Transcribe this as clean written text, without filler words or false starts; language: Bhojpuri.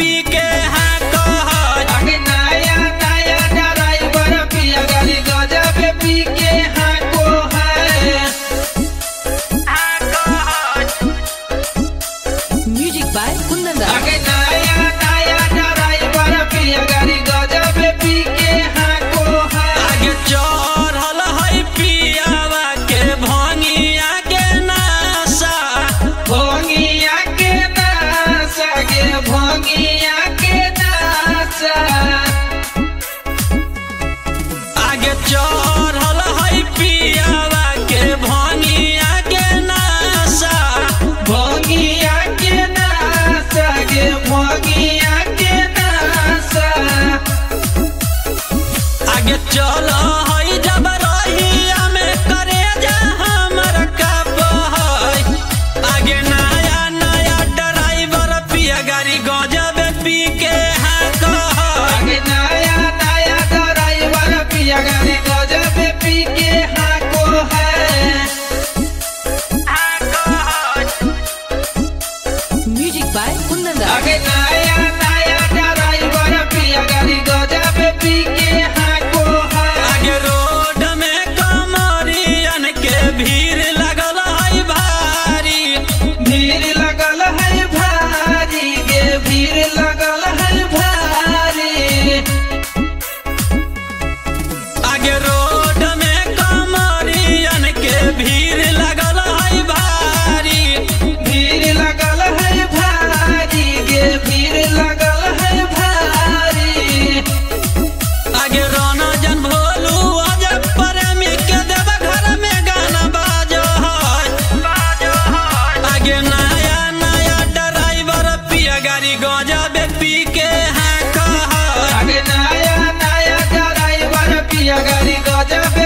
पी के हाँ कह आगे नया नया ड्राइवर पिया गाड़ी गजब पी के हाँ को है। म्यूजिक बाय कुंदन दास। आगे नया नया ड्राइवर पिया गाड़ी गजब पी के हाँ को है। आगे चढ़ल है पियावा के भंगिया के नासा भोंगिया के नासा गे भोंगिया के नासा। आगे चढ़ल है पियावा के भंगिया के नासा भोंगिया के नासा गे भोंगिया के नासा। आगे चल है जब रहिया में करे जा हमर कप है। आगे नया नया ड्राइवर पिया गाड़ी गजब पी के हाँ कह आगे नया नया ड्राइवर पिया गाड़ी गजब पी के हाँ को है। म्यूजिक बाय कुंदन दास। आगे नया नया ड्राइवर पिया गाड़ी गजब पी के हाँ को है। आगे रोड में कमरियन के भीड़ लगल है भारी भीड़ लगल है भारी गे भीड़ लगल है भारी। आगे रोड में कमरियन के भीड़ लगल है भारी भीड़ लगल है भारी गे भीड़ लगल है भारी। आगे रोना जन भोलू अजब प्रेमी के देव घर में गाना बाजो है। आगे नया नया ड्राइवर पिया गाड़ी गजब पी के हाँ कह आगे नया नया ड्राइवर पिया गाड़ी गजब